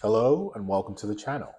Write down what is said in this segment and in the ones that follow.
Hello and welcome to the channel.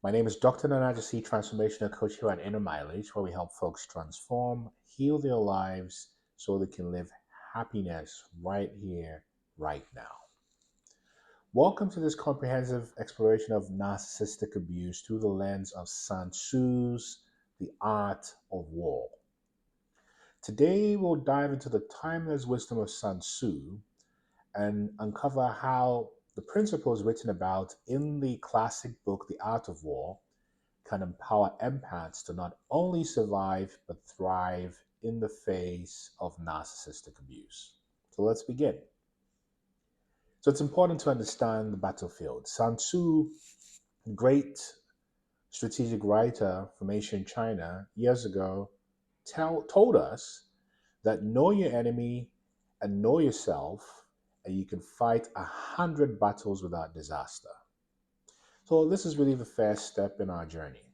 My name is Dr. Nana Gyesie, transformational coach here at Inner Mileage, where we help folks transform, heal their lives so they can live happiness right here, right now. Welcome to this comprehensive exploration of narcissistic abuse through the lens of Sun Tzu's The Art of War. Today, we'll dive into the timeless wisdom of Sun Tzu and uncover how the principles written about in the classic book, The Art of War, can empower empaths to not only survive but thrive in the face of narcissistic abuse. So let's begin. So it's important to understand the battlefield. Sun Tzu, great strategic writer from ancient China, years ago, told us that know your enemy and know yourself, and you can fight 100 battles without disaster. So this is really the first step in our journey.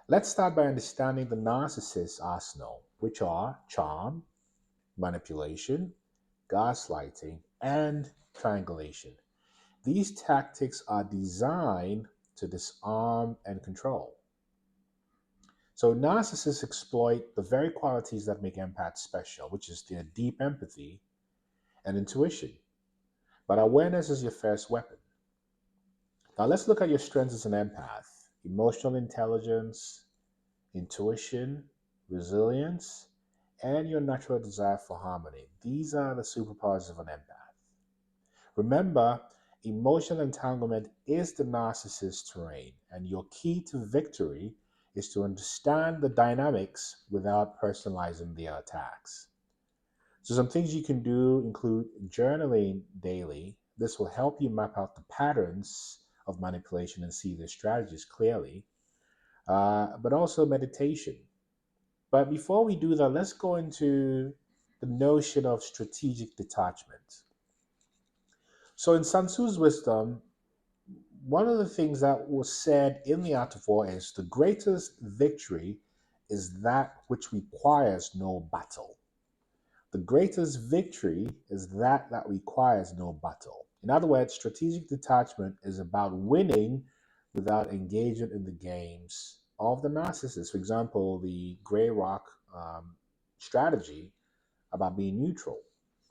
Let's start by understanding the narcissist's arsenal, which are charm, manipulation, gaslighting, and triangulation. These tactics are designed to disarm and control. So narcissists exploit the very qualities that make empaths special, which is their deep empathy and intuition. But awareness is your first weapon. Now let's look at your strengths as an empath: emotional intelligence, intuition, resilience, and your natural desire for harmony. These are the superpowers of an empath. Remember, emotional entanglement is the narcissist's terrain, and your key to victory is to understand the dynamics without personalizing their attacks. So some things you can do include journaling daily. This will help you map out the patterns of manipulation and see the strategies clearly, but also meditation. But before we do that, let's go into the notion of strategic detachment. So in Sun Tzu's wisdom, one of the things that was said in the Art of War is the greatest victory is that which requires no battle. The greatest victory is that requires no battle. In other words, strategic detachment is about winning without engaging in the games of the narcissist. For example, the gray rock strategy about being neutral.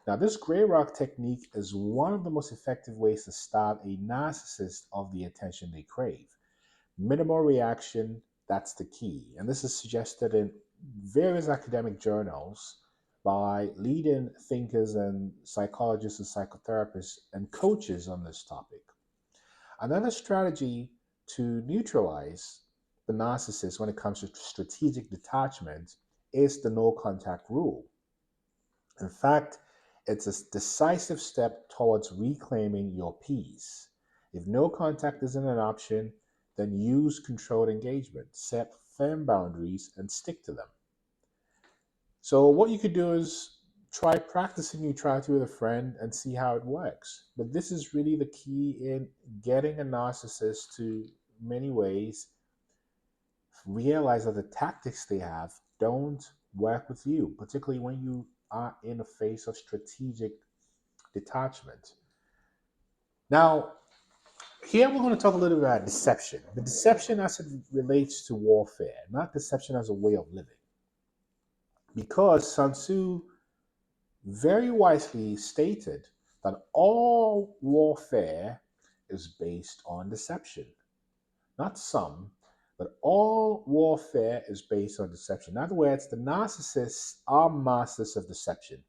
Now, this gray rock technique is one of the most effective ways to starve a narcissist of the attention they crave. Minimal reaction, that's the key. And this is suggested in various academic journals by leading thinkers and psychologists and psychotherapists and coaches on this topic. Another strategy to neutralize the narcissist when it comes to strategic detachment is the no contact rule. In fact, it's a decisive step towards reclaiming your peace. If no contact isn't an option, then use controlled engagement, set firm boundaries, and stick to them. So what you could do is try practicing neutrality with a friend and see how it works. But this is really the key in getting a narcissist to, many ways, realize that the tactics they have don't work with you, particularly when you are in the face of strategic detachment. Now, here we're going to talk a little bit about deception. The deception as it relates to warfare, not deception as a way of living. Because Sun Tzu very wisely stated that all warfare is based on deception. Not some, but all warfare is based on deception. In other words, the narcissists are masters of deception.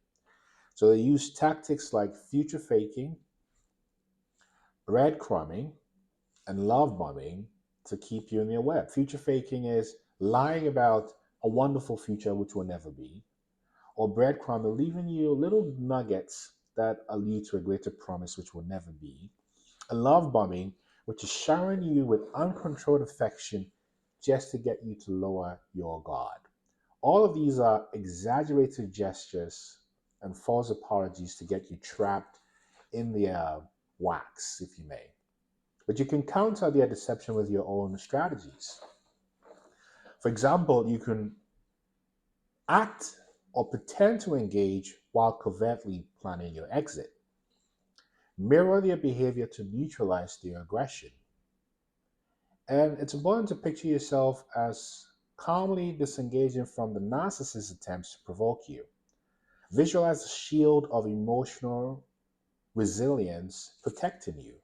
So they use tactics like future faking, breadcrumbing, and love bombing to keep you in their web. Future faking is lying about a wonderful future which will never be, or breadcrumbing, leaving you little nuggets that allude to a greater promise which will never be, and love bombing, which is showering you with uncontrolled affection just to get you to lower your guard. All of these are exaggerated gestures and false apologies to get you trapped in their wax, if you may. But you can counter their deception with your own strategies. For example, you can act or pretend to engage while covertly planning your exit. mirror their behavior to neutralize their aggression. And it's important to picture yourself as calmly disengaging from the narcissist's attempts to provoke you. Visualize a shield of emotional resilience protecting you.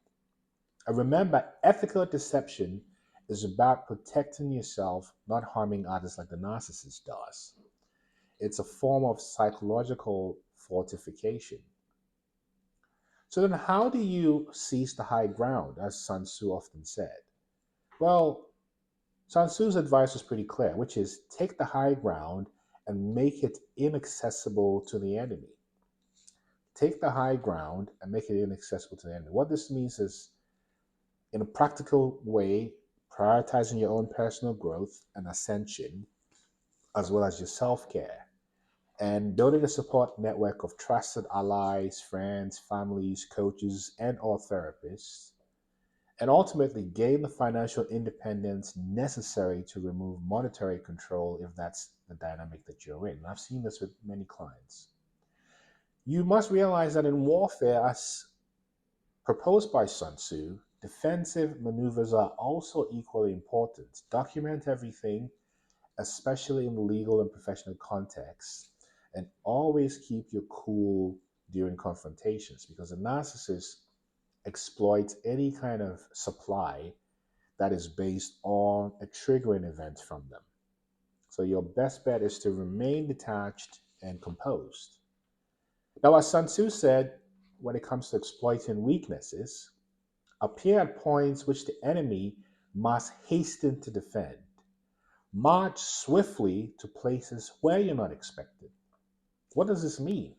And remember, ethical deception is about protecting yourself, not harming others like the narcissist does. It's a form of psychological fortification. So then, how do you seize the high ground, as Sun Tzu often said? Well, Sun Tzu's advice was pretty clear, which is take the high ground and make it inaccessible to the enemy. Take the high ground and make it inaccessible to the enemy. What this means is, in a practical way, prioritizing your own personal growth and ascension, as well as your self care, and building a support network of trusted allies, friends, families, coaches, and or therapists, and ultimately gain the financial independence necessary to remove monetary control if that's the dynamic that you're in. And I've seen this with many clients. You must realize that in warfare, as proposed by Sun Tzu, defensive maneuvers are also equally important. Document everything, especially in the legal and professional context, and always keep your cool during confrontations because a narcissist exploits any kind of supply that is based on a triggering event from them. So your best bet is to remain detached and composed. Now, as Sun Tzu said, when it comes to exploiting weaknesses, appear at points which the enemy must hasten to defend. March swiftly to places where you're not expected. What does this mean?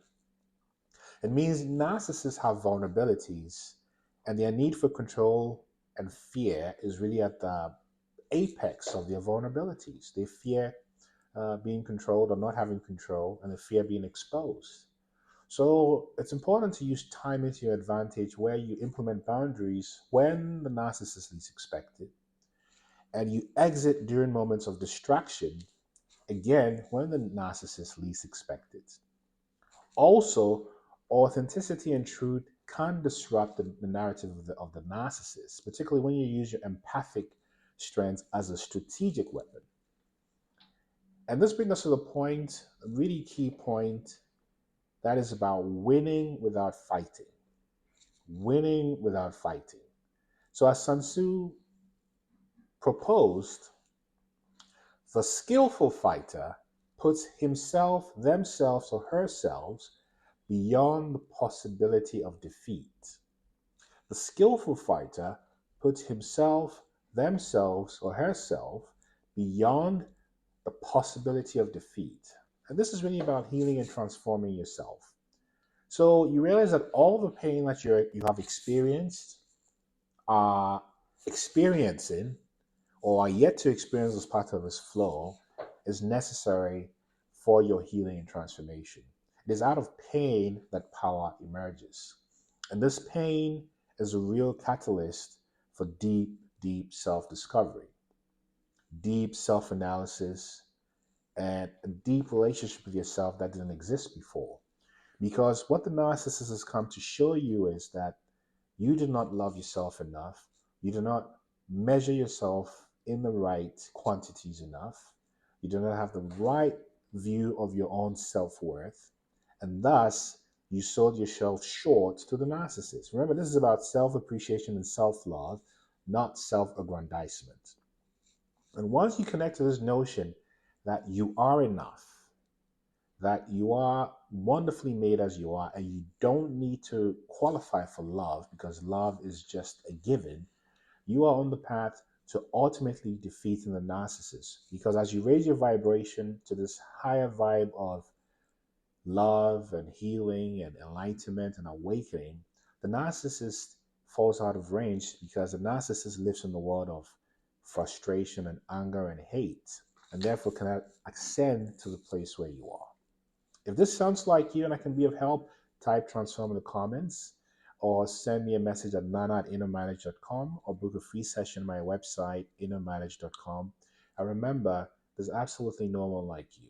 It means narcissists have vulnerabilities, and their need for control and fear is really at the apex of their vulnerabilities. They fear being controlled or not having control, and they fear being exposed. So it's important to use time into your advantage where you implement boundaries when the narcissist least expected, and you exit during moments of distraction, again, when the narcissist least expected. Also, authenticity and truth can disrupt the narrative of the narcissist, particularly when you use your empathic strengths as a strategic weapon. And this brings us to the point, a really key point, that is about winning without fighting. Winning without fighting. So, as Sun Tzu proposed, the skillful fighter puts himself, themselves, or herself beyond the possibility of defeat. The skillful fighter puts himself, themselves, or herself beyond the possibility of defeat. And this is really about healing and transforming yourself. So you realize that all the pain that you have experienced, are experiencing, or are yet to experience as part of this flow, is necessary for your healing and transformation. It is out of pain that power emerges. And this pain is a real catalyst for deep, deep self discovery, deep self analysis, and a deep relationship with yourself that didn't exist before. Because what the narcissist has come to show you is that you do not love yourself enough. You do not measure yourself in the right quantities enough. You do not have the right view of your own self worth. And thus, you sold yourself short to the narcissist. Remember, this is about self appreciation and self love, not self aggrandizement. And once you connect to this notion that you are enough, that you are wonderfully made as you are, and you don't need to qualify for love because love is just a given, you are on the path to ultimately defeating the narcissist. Because as you raise your vibration to this higher vibe of love and healing and enlightenment and awakening, the narcissist falls out of range because the narcissist lives in the world of frustration and anger and hate, and therefore cannot ascend to the place where you are. If this sounds like you and I can be of help, type transform in the comments or send me a message at nana@innermanage.com or book a free session on my website, innermanage.com. And remember, there's absolutely no one like you,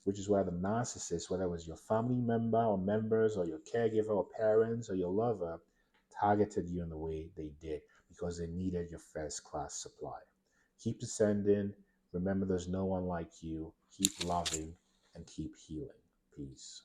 which is why the narcissist, whether it was your family member or members or your caregiver or parents or your lover, targeted you in the way they did because they needed your first class supply. Keep descending. Remember, there's no one like you. Keep loving and keep healing. Peace.